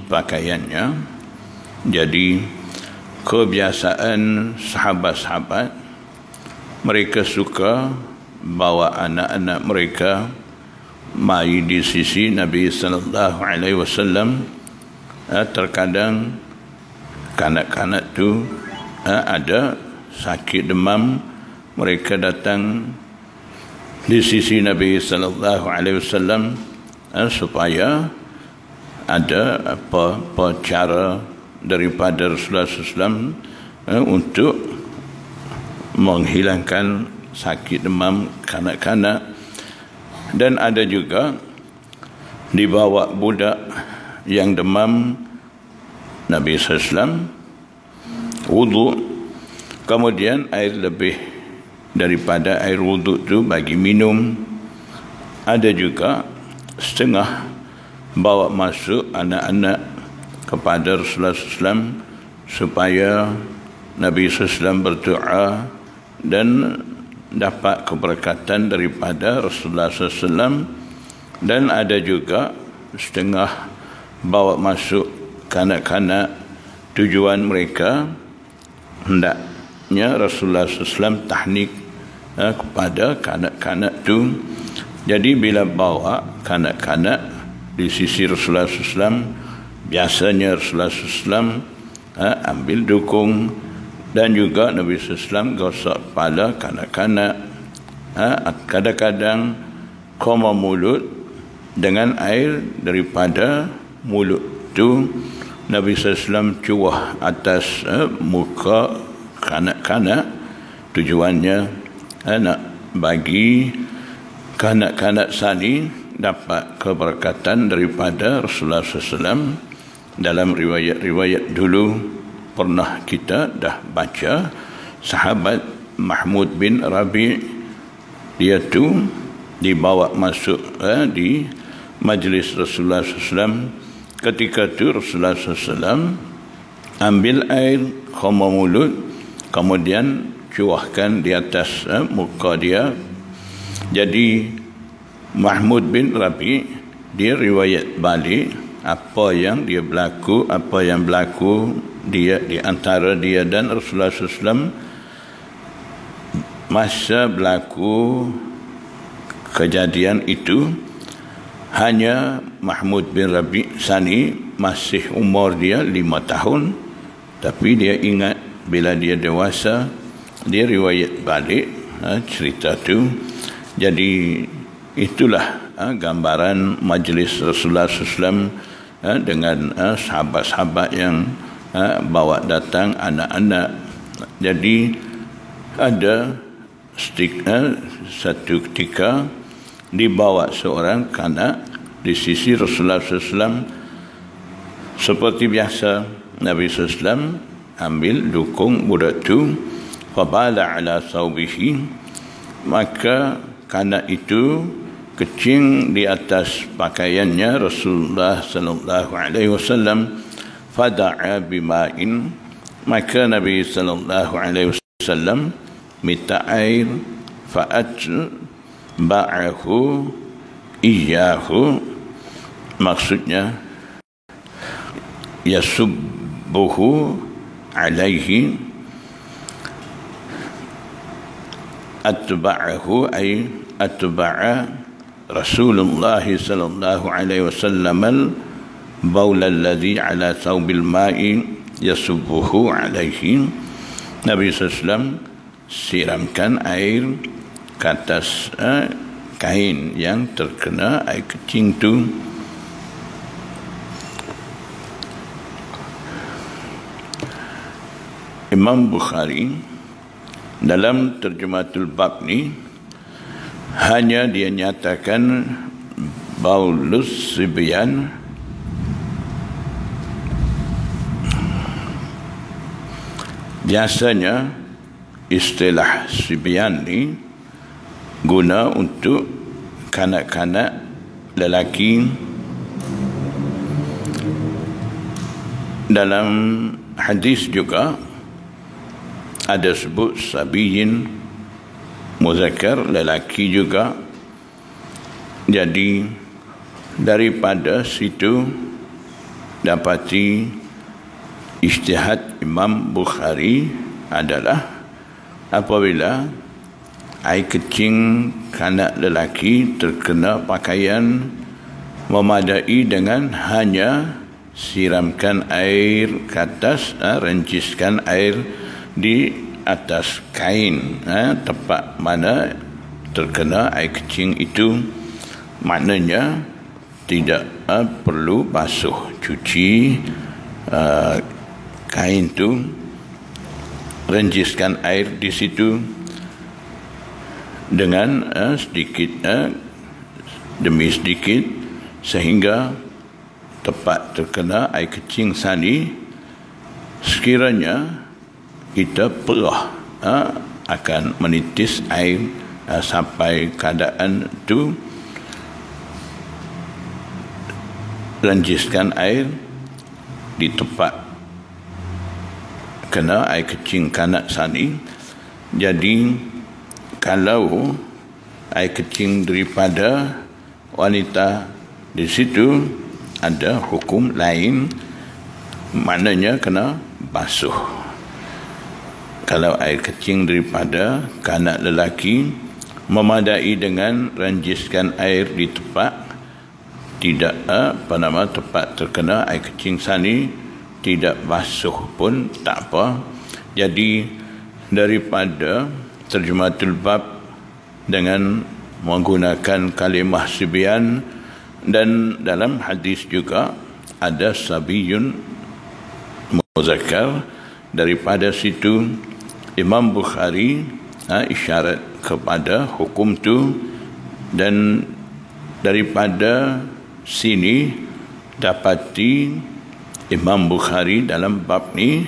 pakaiannya. Jadi kebiasaan sahabat-sahabat, mereka suka bawa anak-anak mereka mai di sisi Nabi sallallahu alaihi wasallam. Terkadang kanak-kanak tu ada sakit demam, mereka datang di sisi Nabi sallallahu alaihi wasallam supaya ada apa cara daripada Rasulullah SAW untuk menghilangkan sakit demam kanak-kanak. Dan ada juga dibawa budak yang demam Nabi SAW wudu, kemudian air lebih daripada air wudu itu bagi minum. Ada juga setengah bawa masuk anak-anak kepada Rasulullah SAW supaya Nabi SAW berdoa dan dapat keberkatan daripada Rasulullah SAW. Dan ada juga setengah bawa masuk kanak-kanak, tujuan mereka hendaknya Rasulullah SAW tahnik kepada kanak-kanak tu. Jadi bila bawa kanak-kanak di sisi Rasulullah SAW, biasanya Rasulullah SAW ambil dukung, dan juga Nabi SAW gosok kepala kanak-kanak. Kadang-kadang koma mulut dengan air daripada mulut tu Nabi SAW cuah atas muka kanak-kanak. Tujuannya nak bagi kanak-kanak sani dapat keberkatan daripada Rasulullah SAW. Dalam riwayat-riwayat dulu pernah kita dah baca sahabat Mahmud bin Rabi, dia tu dibawa masuk di majlis Rasulullah SAW. Ketika tu Rasulullah SAW ambil air khoma mulut, kemudian cuahkan di atas muka dia. Jadi Mahmud bin Rabi dia riwayat balik apa yang berlaku dia di antara dia dan Rasulullah SAW masa berlaku kejadian itu. Hanya Mahmud bin Rabi Sani masih umur dia 5 tahun, tapi dia ingat bila dia dewasa, dia riwayat balik cerita tu. Jadi itulah gambaran majlis Rasulullah SAW dengan sahabat-sahabat yang bawa datang anak-anak. Jadi ada satu ketika dibawa seorang kanak di sisi Rasulullah SAW. Seperti biasa Nabi SAW ambil dukung budak tu, fabala ala thawbihi, maka kanak itu kecing di atas pakaiannya Rasulullah sallallahu alaihi wasallam. Fada'a bima'in, maka Nabi sallallahu alaihi wasallam minta air. Fa'atba'ahu iyyahu, maksudnya yasubbuhu alaihi. Atba'ahu ay atba'a Rasulullah sallallahu alaihi wasallam al-baul alladhi ala thawbil ma'i yasubbuhu alaihi. Nabi SAW siramkan air ke atas kain yang terkena air kecing tu. Imam Bukhari dalam terjematul bab ni hanya dia nyatakan baulus sibyan, biasanya istilah sibyan ni guna untuk kanak-kanak lelaki. Dalam hadis juga ada sebut sabiyin muzakkar, lelaki juga. Jadi daripada situ dapati ijtihad Imam Bukhari adalah apabila air kecing kanak lelaki terkena pakaian memadai dengan hanya siramkan air ke atas, renciskan air di atas kain tempat mana terkena air kecing itu, maknanya tidak perlu basuh, cuci kain tu, renciskan air di situ dengan sedikit demi sedikit sehingga tempat terkena air kecing sani sekiranya kita perah akan menitis air sampai keadaan itu, renciskan air di tempat kena air kecing kanak sani. Jadi kalau air kecing daripada wanita di situ ada hukum lain, maknanya kena basuh. Kalau air kecing daripada kanak lelaki memadai dengan renciskan air di tempat tidak tempat terkena air kecing sani, tidak basuh pun tak apa. Jadi daripada terjematul bab dengan menggunakan kalimah sibyan, dan dalam hadis juga ada sabiyun muzakkar, daripada situ Imam Bukhari isyarat kepada hukum tu, dan daripada sini dapati Imam Bukhari dalam bab ni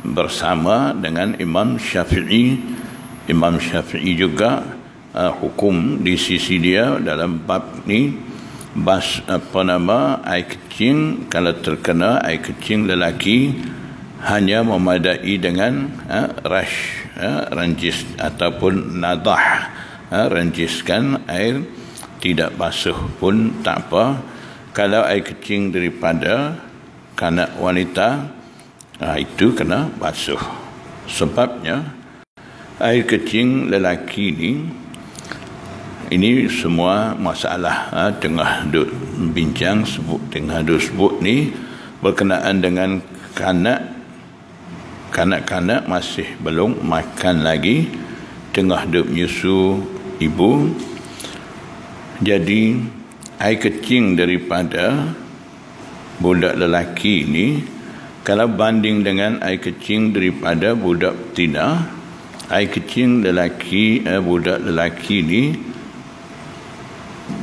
bersama dengan Imam Syafi'i. Imam Syafi'i juga hukum di sisi dia dalam bab ni air kecing kalau terkena air kecing lelaki hanya memadai dengan rencis ataupun nadah, renciskan air, tidak basuh pun tak apa. Kalau air kecing daripada kanak wanita itu kena basuh. Sebabnya air kecing lelaki ini semua masalah tengah duk bincang sebut ni berkenaan dengan kanak-kanak masih belum makan lagi, tengah duk menyusu ibu. Jadi air kecing daripada budak lelaki ini kalau banding dengan air kecing daripada budak betina, air kecing budak lelaki ini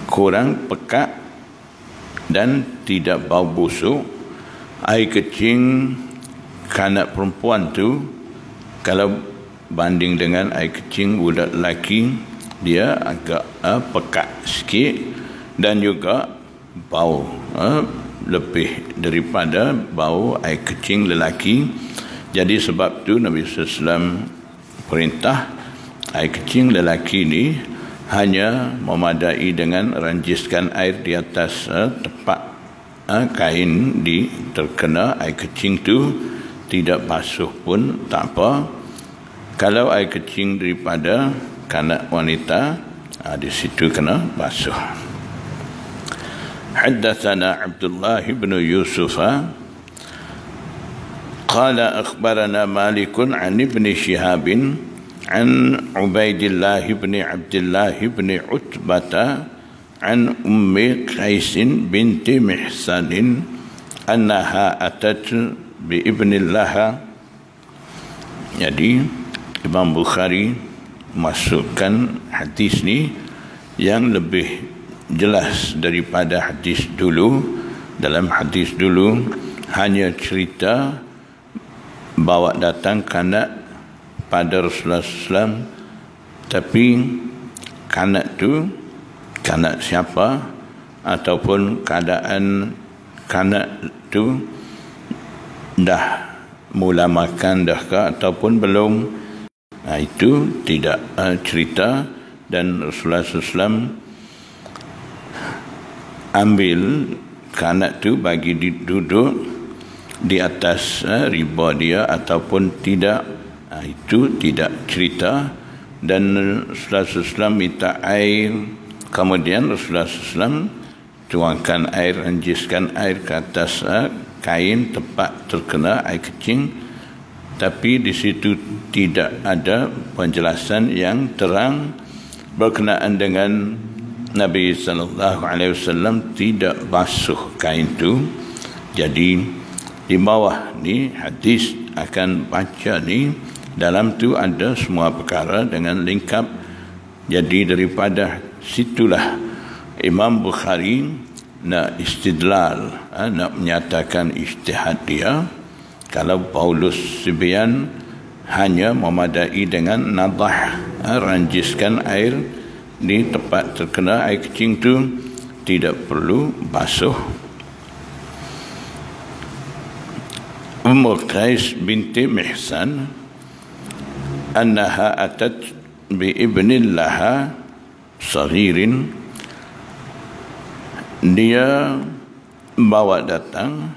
kurang pekat dan tidak bau busuk. Air kecing kanak perempuan tu kalau banding dengan air kecing budak lelaki, dia agak pekat sikit dan juga bau lebih daripada bau air kecing lelaki. Jadi sebab tu Nabi SAW perintah air kecing lelaki ni hanya memadai dengan renciskan air di atas tempat kain di terkena air kecing tu, tidak basuh pun tak apa. Kalau air kecing daripada kanak wanita di situ kena basuh. Haddatsana Abdullah bin Yusuf qala akhbarana Malik an ibn Shihab an Ubaidillah bin Abdullah bin Utbah an Ummi Qais binti Mihsan annaha atat bi ibnillah. Jadi Imam Bukhari masukkan hadis ni yang lebih jelas daripada hadis dulu. Dalam hadis dulu hanya cerita bawa datang kanak pada Rasulullah SAW, tapi kanak tu kanak siapa ataupun keadaan kanak tu dah mula makan dah ke ataupun belum, itu tidak cerita. Dan Rasulullah SAW ambil kanak tu bagi duduk di atas riba dia ataupun tidak, itu tidak cerita. Dan Rasulullah SAW minta air, kemudian Rasulullah SAW tuangkan air, renjiskan air ke atas kain tempat terkena air kecing, tapi di situ tidak ada penjelasan yang terang berkenaan dengan Nabi SAW tidak basuh kain itu. Jadi di bawah ni hadis akan baca ni, dalam tu ada semua perkara dengan lengkap. Jadi daripada situlah Imam Bukhari nak istidlal, nak menyatakan ijtihad dia. Kalau Paulus Sibian hanya memadai dengan nadah, ranjiskan air di tempat terkena air kecing tu, tidak perlu basuh. Ummu Qais binti Mihsan annaha atat bi ibnin laha saghirin, dia bawa datang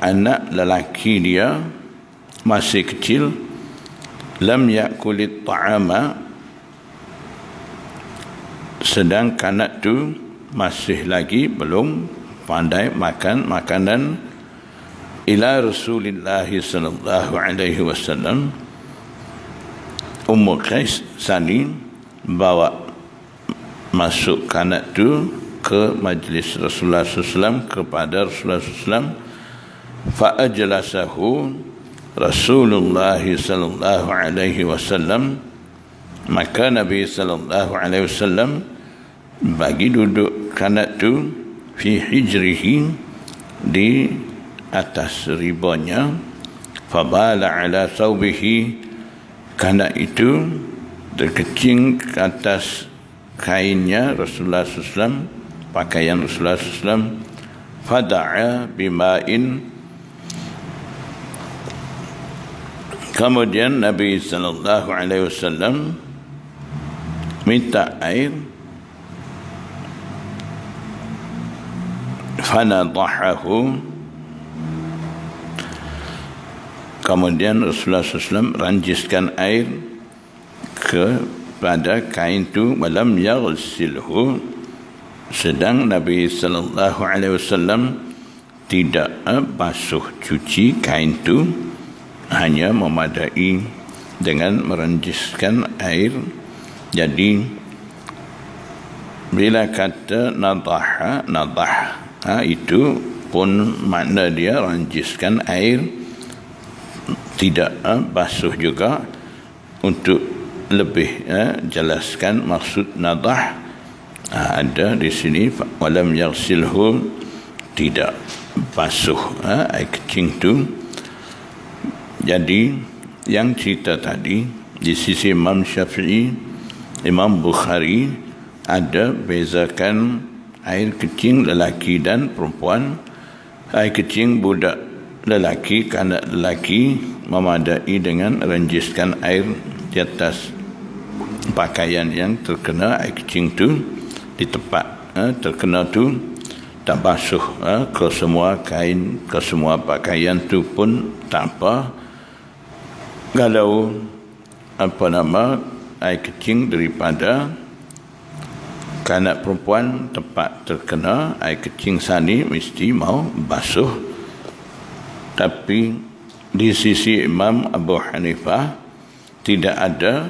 anak lelaki dia masih kecil, lam yakulit ta'ama, sedang kanak tu masih lagi belum pandai makan makanan, ila Rasulullah sallallahu alaihi wasallam. Ummu Qais Sani bawa masuk kanak tu ke majlis Rasulullah SAW, kepada Rasulullah SAW. Fa'ajlasahu Rasulullah sallallahu alaihi wasallam, maka Nabi sallallahu alaihi wasallam bagi duduk kanak tu fi hijrihi, di atas ribanya. Fabala ala thawbihi, kanak itu terkecing ke atas kainnya Rasulullah SAW, pakaian Rasulullah SAW. Fada'a bima'in, kemudian Nabi sallallahu alaihi wasallam minta air. Fanadahahu, kemudian Rasulullah SAW ranjiskan air kepada kain itu. Walam yaghsilhu, sedang Nabi sallallahu alaihi wasallam tidak basuh cuci kain itu, hanya memadai dengan meranjiskan air. Jadi bila kata nadah, itu pun makna dia ranjiskan air, tidak basuh juga. Untuk lebih jelaskan maksud nadah, ada di sini walam yaghsilhu, tidak basuh air kecing tu. Jadi yang cerita tadi di sisi Imam Syafi'i, Imam Bukhari ada bezakan air kecing lelaki dan perempuan. Air kecing budak lelaki, kanak lelaki, memadai dengan ranjiskan air di atas pakaian yang terkena air kecing tu, di tempat terkena tu tak basuh ke semua kain, ke semua pakaian tu pun tak apa. Kalau air kecing daripada kanak perempuan tempat terkena air kecing sani, mesti mau basuh. Tapi di sisi Imam Abu Hanifah tidak ada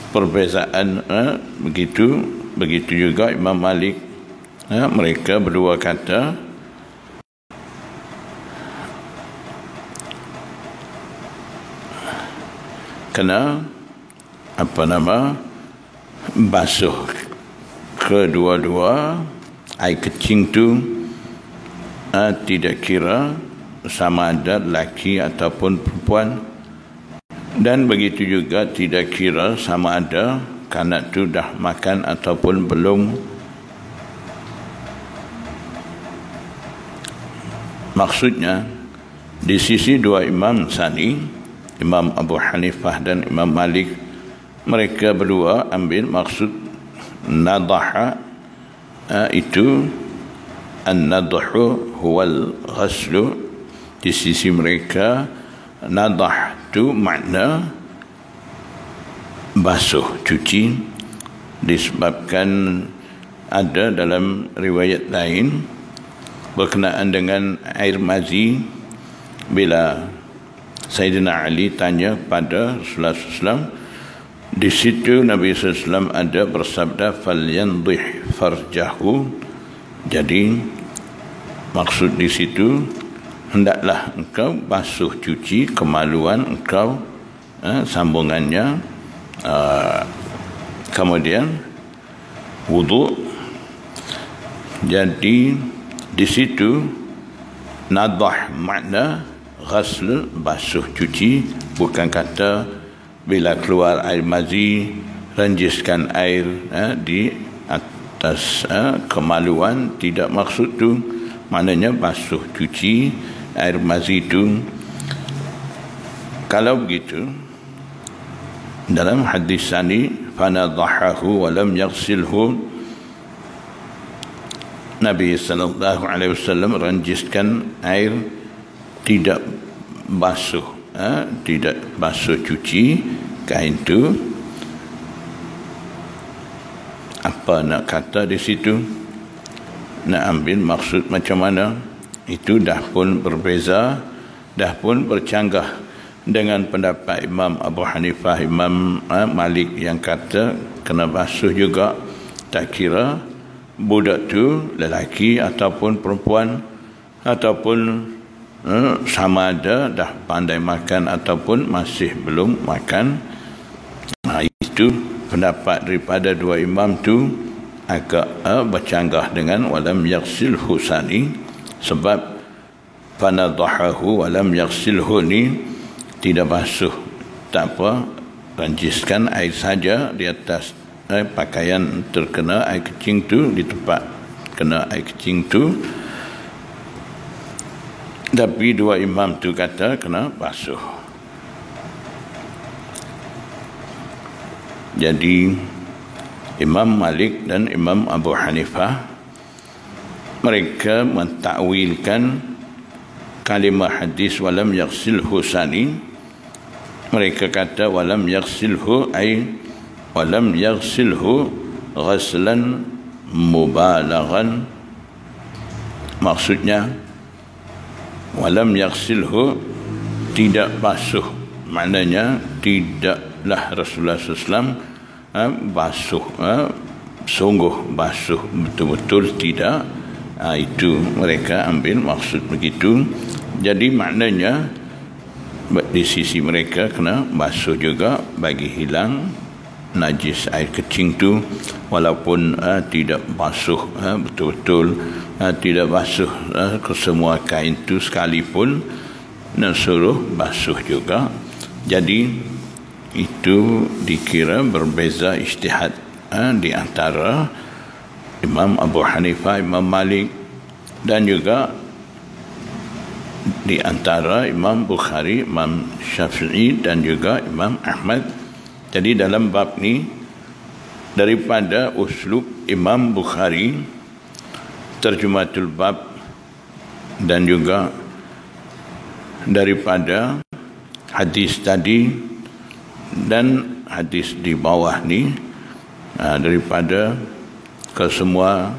perbezaan begitu. Begitu juga Imam Malik. Mereka berdua kata kena basuh kedua-dua air kecing tu, tidak kira sama ada lelaki ataupun perempuan. Dan begitu juga tidak kira sama ada kanak tu dah makan ataupun belum. Maksudnya di sisi dua imam sani, Imam Abu Hanifah dan Imam Malik, mereka berdua ambil maksud nadaha itu an-nadhu huwal ghaslu. Di sisi mereka nadah tu makna basuh, cuci, disebabkan ada dalam riwayat lain berkenaan dengan air mazi. Bila Sayyidina Ali tanya pada Rasulullah SAW, di situ Nabi SAW ada bersabda falyandih farjahu. Jadi maksud di situ, hendaklah engkau basuh cuci kemaluan engkau, sambungannya, kemudian wuduk. Jadi di situ nadah makna ghasl, basuh cuci, bukan kata bila keluar air mazi renjiskan air di atas kemaluan. Tidak maksud tu, maknanya basuh cuci air mazi itu. Kalau begitu, dalam hadis ini fanadhahu wa lam yaghsilhu, Nabi sallallahu alaihi wasallam renjiskan air, tidak basuh, tidak basuh cuci kain itu. Apa nak kata di situ? Nak ambil maksud macam mana? Itu dah pun berbeza, dah pun bercanggah dengan pendapat Imam Abu Hanifah, Imam Malik yang kata kena basuh juga. Tak kira budak tu lelaki ataupun perempuan, ataupun sama ada dah pandai makan ataupun masih belum makan. Itu pendapat daripada dua imam tu agak bercanggah dengan walam yaghsil husani. Sebab fanadhahu walam yaghsilhu ni tidak basuh, tak apa, renjiskan air saja di atas pakaian terkena air kecing tu, di tempat kena air kecing tu. Tapi dua imam tu kata kena basuh. Jadi Imam Malik dan Imam Abu Hanifah mereka mentakwilkan kalimah hadis walam yaghsilhu sani. Mereka kata walam yaghsilhu ay walam yaghsilhu ghaslan mubalaghan. Maksudnya walam yaghsilhu tidak basuh, maknanya tidaklah Rasulullah SAW basuh, sungguh basuh betul-betul tidak. Itu mereka ambil maksud begitu. Jadi maknanya di sisi mereka kena basuh juga bagi hilang najis air kecing tu, walaupun tidak basuh betul-betul, tidak basuh ke semua kain tu sekalipun, nak suruh basuh juga. Jadi itu dikira berbeza ijtihad di antara Imam Abu Hanifah, Imam Malik, dan juga di antara Imam Bukhari, Imam Syafi'i, dan juga Imam Ahmad. Jadi dalam bab ni, daripada uslub Imam Bukhari, terjematul bab, dan juga daripada hadis tadi dan hadis di bawah ni, daripada kesemua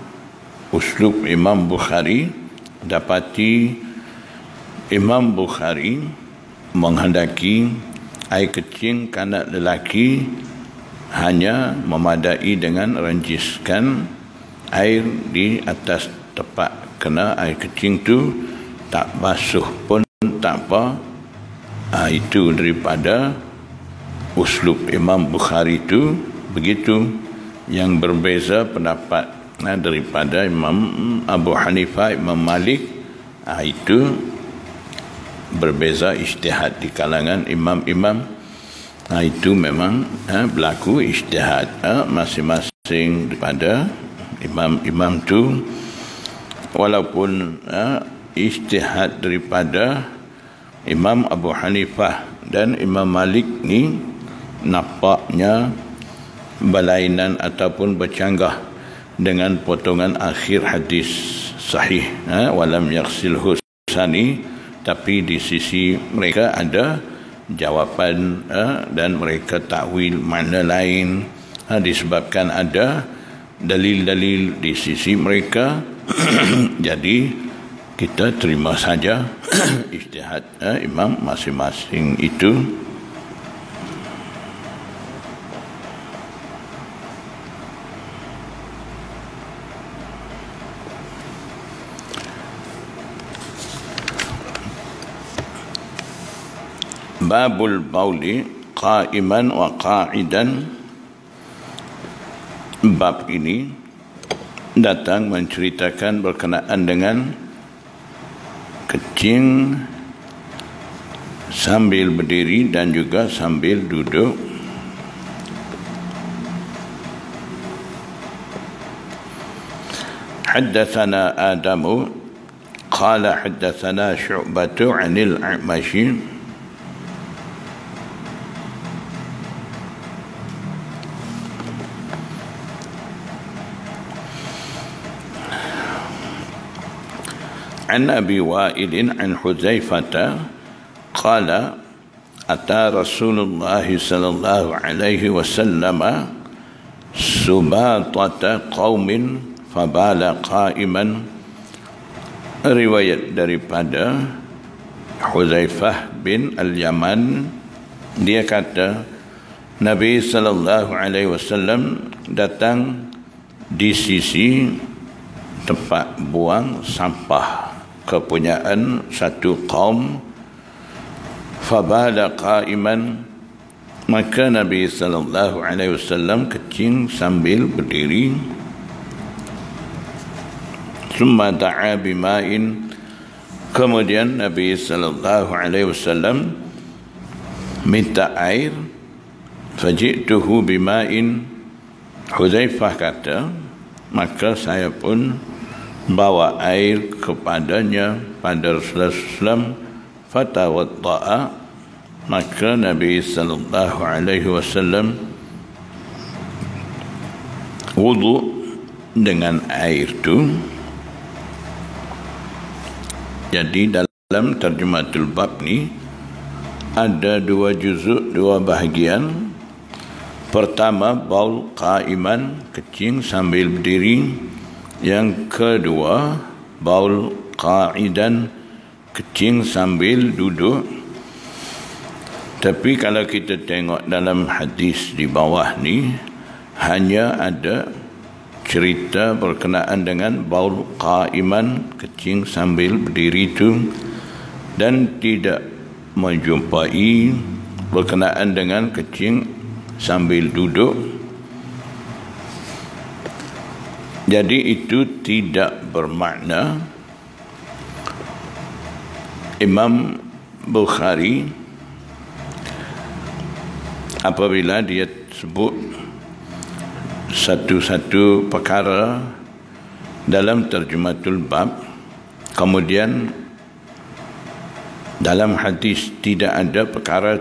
uslub Imam Bukhari, dapati Imam Bukhari menghendaki air kecing kanak lelaki hanya memadai dengan renjiskan air di atas tempat kena air kecing tu, tak basuh pun tak apa. Itu daripada uslub Imam Bukhari tu begitu. Yang berbeza pendapat daripada Imam Abu Hanifah, Imam Malik, itu berbeza ijtihad di kalangan imam-imam. Itu memang berlaku ijtihad masing-masing daripada imam-imam tu. Walaupun ijtihad daripada Imam Abu Hanifah dan Imam Malik ni nampaknya berlainan ataupun bercanggah dengan potongan akhir hadis sahih, walam yaghsilhu sani, tapi di sisi mereka ada jawapan dan mereka takwil makna lain, disebabkan ada dalil-dalil di sisi mereka. Jadi kita terima saja ijtihad imam masing-masing itu. Babul bauli qa'iman wa qa'idan. Bab ini datang menceritakan berkenaan dengan kencing sambil berdiri dan juga sambil duduk. Haddatsana Adamu qala haddatsana Syu'batu 'anil A'mashi عن أبي وائل عن حذيفة قال أتى رسول الله صلى الله عليه وسلم سباطة قوم فبال قائما. Riwayat daripada Hudzaifah bin Al-Yaman, dia kata Nabi sallallahu alaihi wasallam datang di sisi tempat buang sampah kepunyaan satu kaum. Fabala qa'iman, maka Nabi sallallahu alaihi wasallam kencing sambil berdiri. Summa da'a bima'in, kemudian Nabi sallallahu alaihi wasallam minta air. Faji'tuhu bima'in, Hudzaifah kata, maka saya pun bawa air kepadanya pada Rasulullah SAW. Fatawadda'a, maka Nabi sallallahu alaihi wasallam wudu dengan air itu. Jadi dalam terjematul bab ni ada dua juzuk, dua bahagian. Pertama, baul qa'iman, kencing sambil berdiri. Yang kedua, baul qa'idan, kencing sambil duduk. Tapi kalau kita tengok dalam hadis di bawah ni, hanya ada cerita berkenaan dengan baul qa'iman, kencing sambil berdiri itu, dan tidak menjumpai berkenaan dengan kencing sambil duduk. Jadi itu tidak bermakna Imam Bukhari apabila dia sebut satu-satu perkara dalam terjematul bab, kemudian dalam hadis tidak ada perkara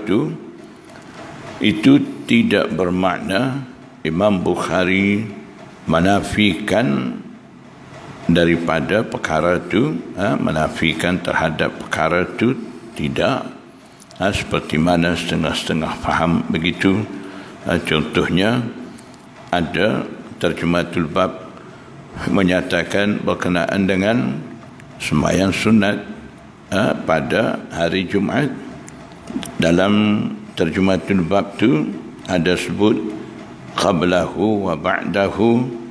itu tidak bermakna Imam Bukhari menafikan daripada perkara itu, menafikan terhadap perkara itu, tidak. Seperti mana setengah-setengah faham begitu. Contohnya ada terjematul bab menyatakan berkenaan dengan sembahyang sunat pada hari Jumaat. Dalam terjematul bab itu ada sebut qablahu wa ba'dahu.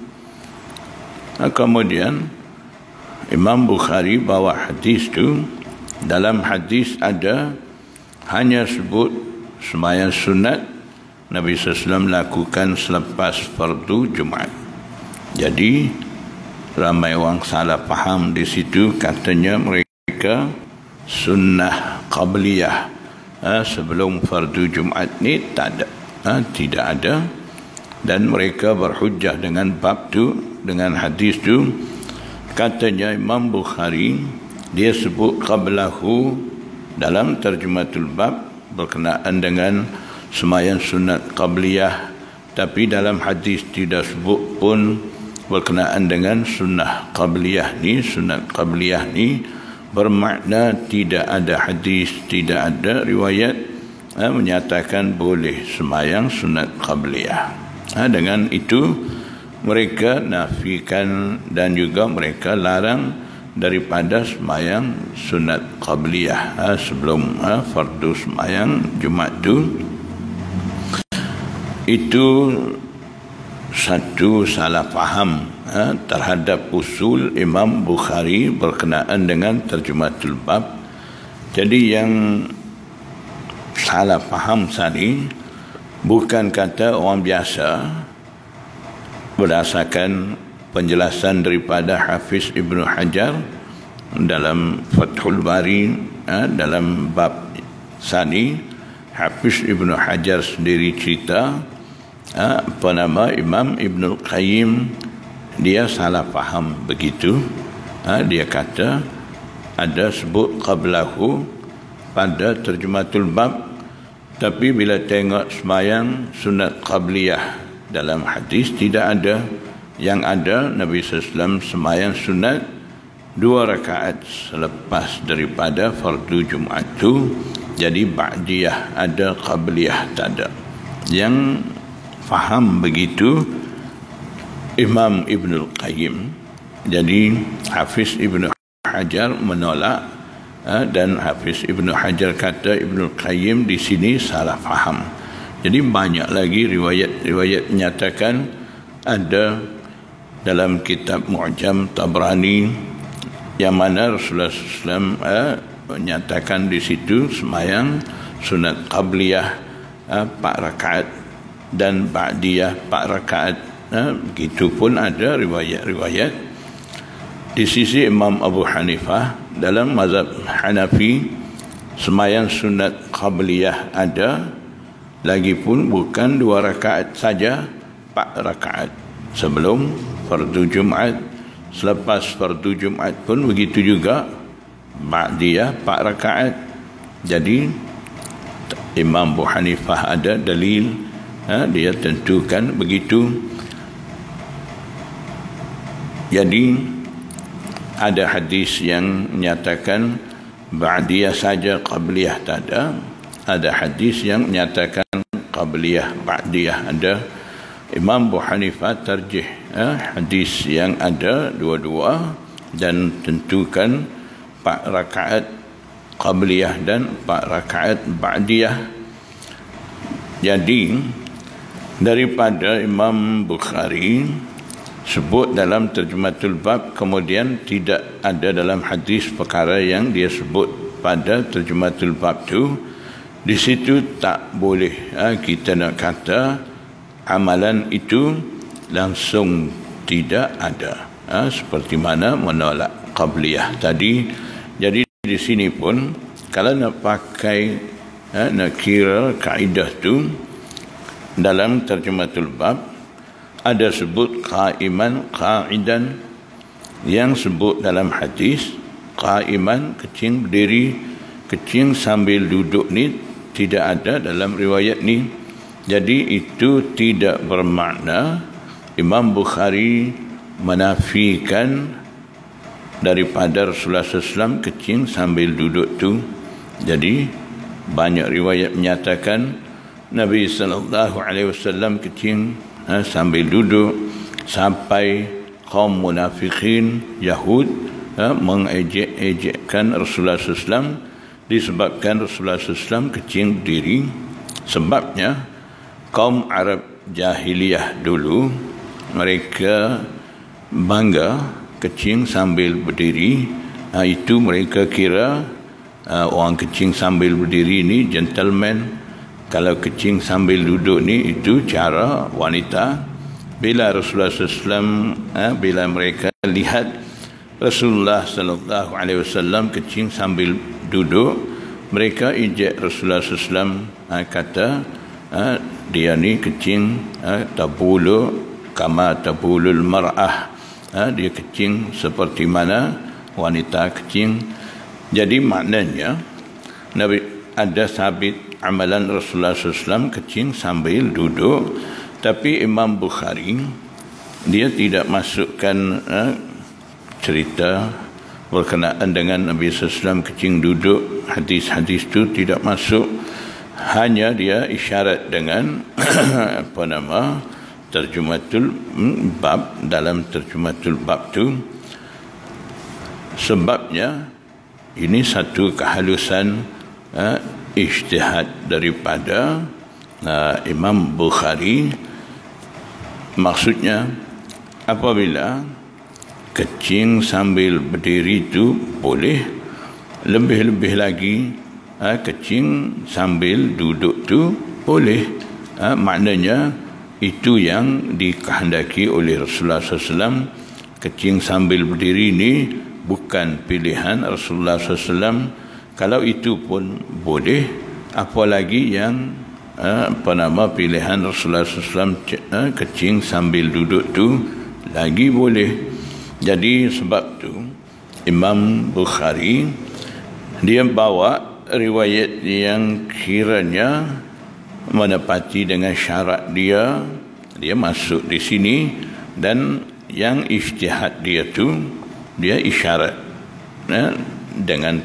Kemudian Imam Bukhari bawa hadis tu. Dalam hadis ada hanya sebut sembahyang sunat Nabi SAW lakukan selepas fardu Jumaat. Jadi ramai orang salah faham di situ, katanya mereka sunnah qabliyah sebelum fardu Jumaat ni tak ada, tidak ada. Dan mereka berhujjah dengan bab tu, dengan hadis tu. Katanya Imam Bukhari, dia sebut qablahu dalam terjematul bab berkenaan dengan sembahyang sunat qabliyah, tapi dalam hadis tidak sebut pun berkenaan dengan sunnah qabliyah ni. Sunnah qabliyah ni bermakna tidak ada hadis, tidak ada riwayat menyatakan boleh sembahyang sunat qabliyah. Dengan itu mereka nafikan dan juga mereka larang daripada sembahyang sunat qabliyah sebelum fardu sembahyang Jumaat itu satu salah faham terhadap usul Imam Bukhari berkenaan dengan terjematul bab. Jadi yang salah faham tadi bukan kata orang biasa berdasarkan penjelasan daripada Hafiz Ibnu Hajar dalam Fathul Bari dalam bab tadi. Hafiz Ibnu Hajar sendiri cerita Imam Ibnul Qayyim dia salah faham begitu. Dia kata ada sebut qablahu pada terjematul bab, tapi bila tengok sembahyang sunat qabliyah dalam hadis tidak ada. Yang ada Nabi SAW sembahyang sunat 2 rakaat selepas daripada fardu Jumaat tu. Jadi ba'diyah ada, qabliyah tak ada. Yang faham begitu Imam Ibnul Qayyim. Jadi Hafiz Ibnu Hajar menolak dan Hafiz Ibnu Hajar kata Ibnul Qayyim di sini salah faham. Jadi banyak lagi riwayat-riwayat menyatakan ada dalam kitab Mu'jam Tabrani yang mana Rasulullah SAW menyatakan di situ sembahyang sunat qabliyah 4 rakaat dan ba'diyah 4 rakaat. Begitu pun ada riwayat-riwayat di sisi Imam Abu Hanifah dalam mazhab Hanafi sembahyang sunat qabliyah ada, lagipun bukan 2 rakaat saja, 4 rakaat sebelum fardu Jumaat, selepas fardu Jumaat pun begitu juga, ba'diyah 4 rakaat. Jadi Imam Abu Hanifah ada dalil, dia tentukan begitu. Jadi ada hadis yang menyatakan ba'diyah saja, qabliyah tak ada. Ada hadis yang menyatakan qabliyah, ba'diyah ada. Imam Abu Hanifah tarjih hadis yang ada dua-dua dan tentukan 4 rakaat qabliyah dan 4 rakaat ba'diyah. Jadi daripada Imam Bukhari sebut dalam terjematul bab, kemudian tidak ada dalam hadis perkara yang dia sebut pada terjematul bab tu, di situ tak boleh kita nak kata amalan itu langsung tidak ada, seperti mana menolak qabliyah tadi. Jadi di sini pun kalau nak pakai nak kira kaedah tu dalam terjematul bab, ada sebut qaiman, qa'idan. Yang sebut dalam hadis qaiman kecing berdiri, kecing sambil duduk ni tidak ada dalam riwayat ni. Jadi itu tidak bermakna Imam Bukhari menafikan daripada Rasulullah SAW kecing sambil duduk tu. Jadi banyak riwayat menyatakan Nabi SAW kecing sambil duduk, sampai kaum munafikin Yahud mengejek-ejekkan Rasulullah SAW disebabkan Rasulullah SAW kecing berdiri. Sebabnya kaum Arab jahiliyah dulu mereka bangga kecing sambil berdiri. Itu mereka kira orang kecing sambil berdiri ni gentleman. Kalau kecing sambil duduk ni itu cara wanita. Bila Rasulullah SAW bila mereka lihat Rasulullah SAW kecing sambil duduk, mereka ejek Rasulullah SAW, kata dia ni kecing tabulu kama tabulul mar'ah, dia kecing seperti mana wanita kecing. Jadi maknanya Nabi ada sabit amalan Rasulullah SAW kecing sambil duduk. Tapi Imam Bukhari dia tidak masukkan cerita berkenaan dengan Nabi SAW kencing duduk. Hadis-hadis itu tidak masuk. Hanya dia isyarat dengan terjematul bab. Dalam terjematul bab tu, sebabnya ini satu kehalusan ijtihad daripada Imam Bukhari. Maksudnya, apabila kencing sambil berdiri itu boleh, lebih-lebih lagi kencing sambil duduk tu boleh. Maknanya itu yang dikehendaki oleh Rasulullah SAW. Kencing sambil berdiri ini bukan pilihan Rasulullah SAW. Kalau itu pun boleh, apalagi yang pilihan Rasulullah SAW kencing sambil duduk tu lagi boleh. Jadi sebab tu Imam Bukhari dia bawa riwayat yang kiranya menepati dengan syarat dia masuk di sini, dan yang ijtihad dia tu dia isyarat dengan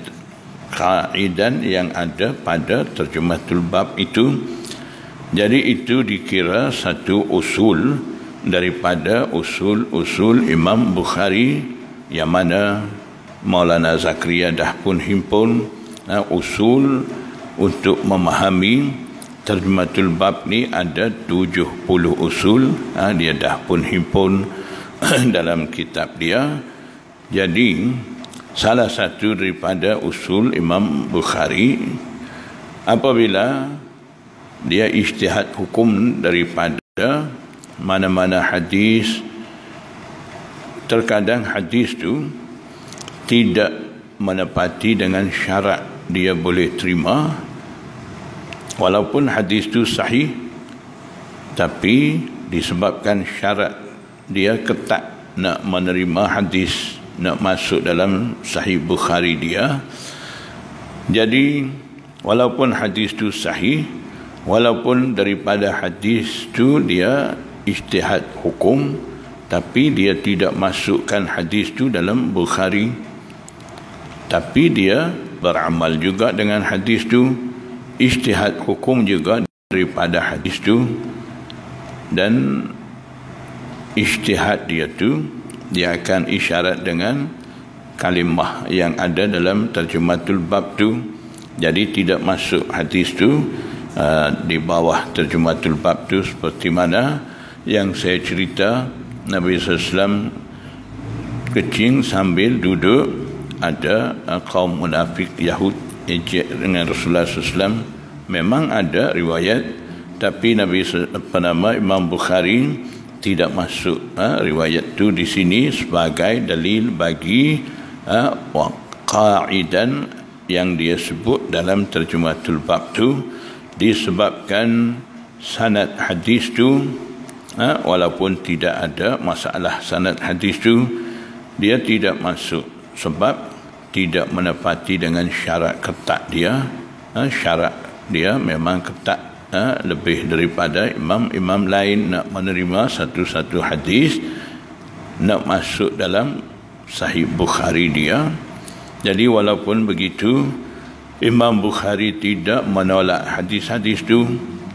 kaidah yang ada pada terjematul bab itu. Jadi itu dikira satu usul daripada usul-usul Imam Bukhari, yang mana Maulana Zakaria dah pun himpun usul untuk memahami terjematul bab ni. Ada 70 usul, dia dah pun himpun dalam kitab dia. Jadi salah satu daripada usul Imam Bukhari, apabila dia ijtihad hukum daripada mana-mana hadis, terkadang hadis tu tidak menepati dengan syarat dia boleh terima, walaupun hadis tu sahih, tapi disebabkan syarat dia ketat nak menerima hadis, nak masuk dalam Sahih Bukhari dia. Jadi walaupun hadis tu sahih, walaupun daripada hadis tu dia ijtihad hukum, tapi dia tidak masukkan hadis tu dalam Bukhari, tapi dia beramal juga dengan hadis tu, ijtihad hukum juga daripada hadis tu, dan ijtihad dia tu dia akan isyarat dengan kalimah yang ada dalam terjematul bab tu. Jadi tidak masuk hadis tu di bawah terjematul bab tu, seperti mana yang saya cerita Nabi SAW kencing sambil duduk. Ada kaum munafik Yahud ejek dengan Rasulullah SAW. Memang ada riwayat, tapi Imam Bukhari tidak masuk riwayat tu di sini sebagai dalil bagi kaidah yang dia sebut dalam terjematul bab tu. Disebabkan sanad hadis tu, walaupun tidak ada masalah sanad hadis tu, dia tidak masuk sebab tidak menepati dengan syarat ketat dia. Syarat dia memang ketat, lebih daripada imam-imam lain nak menerima satu-satu hadis, nak masuk dalam Sahih Bukhari dia. Jadi walaupun begitu, Imam Bukhari tidak menolak hadis-hadis tu.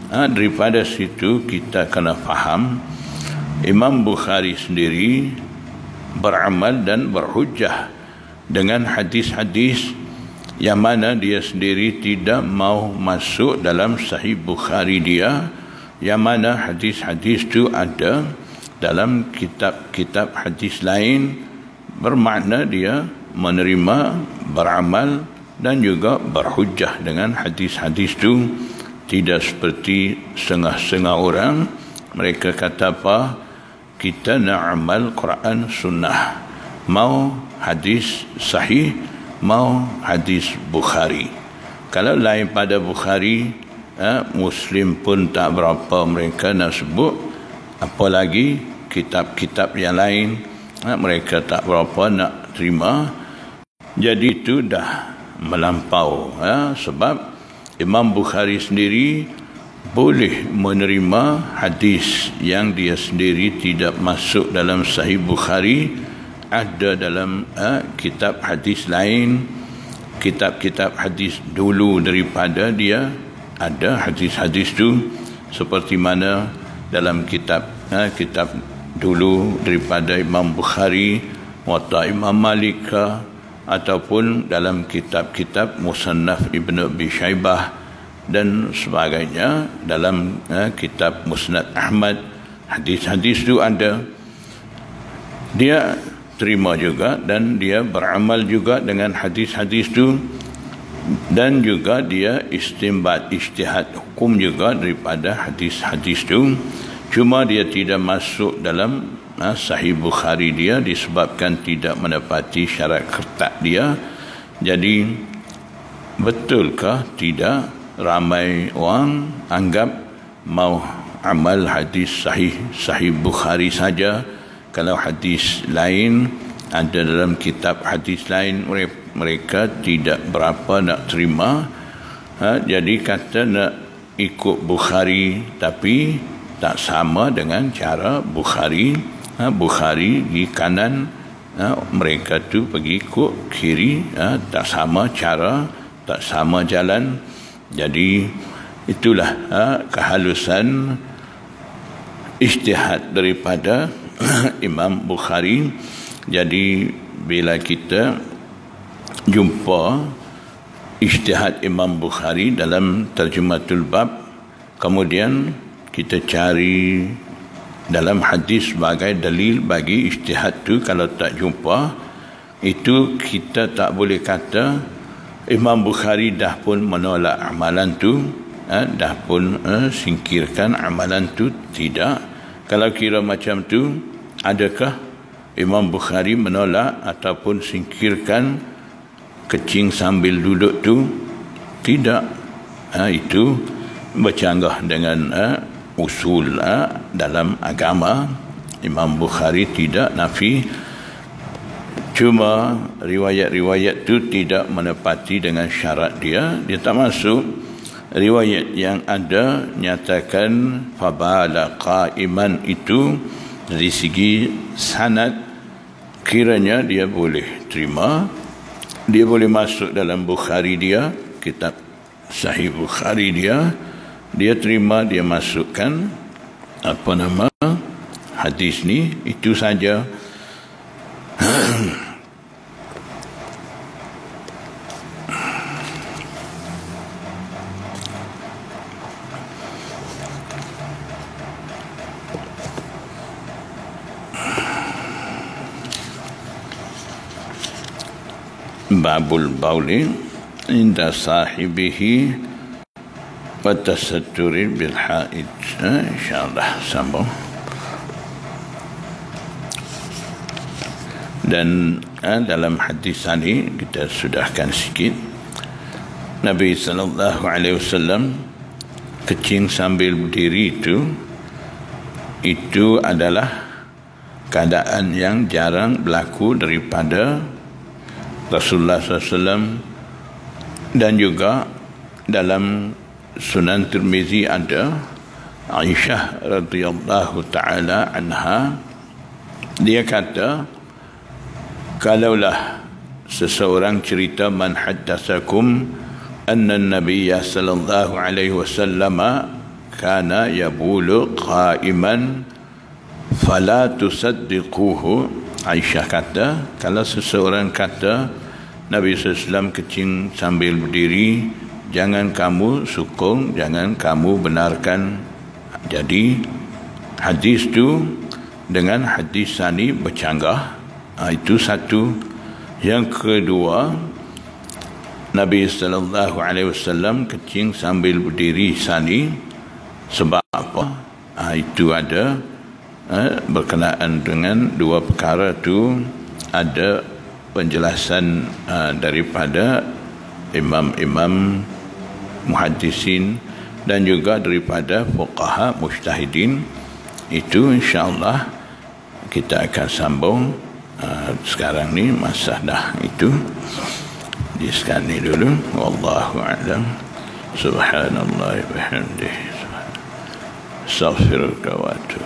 Daripada situ kita kena faham Imam Bukhari sendiri beramal dan berhujjah dengan hadis-hadis yang mana dia sendiri tidak mau masuk dalam Sahih Bukhari dia, yang mana hadis-hadis itu ada dalam kitab-kitab hadis lain. Bermakna dia menerima, beramal dan juga berhujjah dengan hadis-hadis itu. Tidak seperti setengah-setengah orang, mereka kata apa? Kita nak amal Quran Sunnah, mau hadis sahih, mau hadis Bukhari. Kalau lain pada Bukhari, Muslim pun tak berapa mereka nak sebut, apalagi kitab-kitab yang lain, mereka tak berapa nak terima. Jadi itu dah melampau, sebab Imam Bukhari sendiri boleh menerima hadis yang dia sendiri tidak masuk dalam Sahih Bukhari, ada dalam kitab hadis lain, kitab-kitab hadis dulu daripada dia, ada hadis-hadis tu, seperti mana dalam kitab dulu daripada Imam Bukhari, Muwatta Imam Malik, ataupun dalam kitab-kitab Musannaf Ibn Abi Shaybah dan sebagainya, dalam kitab Musnad Ahmad, hadis-hadis itu ada. Dia terima juga dan dia beramal juga dengan hadis-hadis itu, dan juga dia istinbat, ijtihad hukum juga daripada hadis-hadis itu. Cuma dia tidak masuk dalam Sahih Bukhari dia disebabkan tidak menepati syarat ketat dia. Jadi betulkah tidak ramai orang anggap mau amal hadis Sahih Bukhari saja, kalau hadis lain ada dalam kitab hadis lain mereka tidak berapa nak terima. Jadi kata nak ikut Bukhari tapi tak sama dengan cara Bukhari. Bukhari di kanan, mereka tu pergi ikut kiri, tak sama cara, tak sama jalan. Jadi itulah kehalusan ijtihad daripada Imam Bukhari. Jadi bila kita jumpa ijtihad Imam Bukhari dalam Tarjumatul Bab, kemudian kita cari dalam hadis sebagai dalil bagi ijtihad tu, kalau tak jumpa itu, kita tak boleh kata Imam Bukhari dah pun menolak amalan tu, dah pun singkirkan amalan tu. Tidak. Kalau kira macam tu, adakah Imam Bukhari menolak ataupun singkirkan kecing sambil duduk tu? Tidak. Itu bercanggah dengan usul dalam agama. Imam Bukhari tidak nafi, cuma riwayat-riwayat tu tidak menepati dengan syarat dia tak masuk. Riwayat yang ada nyatakan fabala qa'iman, itu dari segi sanad kiranya dia boleh terima, dia boleh masuk dalam Bukhari dia, kitab Sahih Bukhari dia terima, dia masukkan hadis ni, itu saja. Babul bauli inda sahibihi wa tasatturi bil haid. InsyaAllah sambung. Dan dalam hadis ini kita sudahkan sikit, Nabi SAW kecing sambil berdiri itu adalah keadaan yang jarang berlaku daripada Rasulullah SAW. Dan juga dalam Sunan Tirmizi ada Aisyah radhiyallahu ta'ala anha, dia kata, kalaulah seseorang cerita, man haddatsakum anna an-nabiy sallallahu alaihi wasallam kana yabulu qa'iman fala tusaddiquhu. Aisyah kata, kalau seseorang kata Nabi SAW kecing sambil berdiri, jangan kamu sokong, jangan kamu benarkan. Jadi hadis tu dengan hadis sani bercanggah. Itu satu. Yang kedua, Nabi SAW kecing sambil berdiri sani. Sebab apa? Itu ada berkenaan dengan dua perkara tu. Ada penjelasan daripada imam-imam muhaddisin dan juga daripada fuqaha mujtahidin. Itu insya-Allah kita akan sambung. Sekarang ni masa dah itu di sekarang ni dulu. Wallahu a'lam. Subhanallah wa bihamdihi. astaghfiruka wa atubu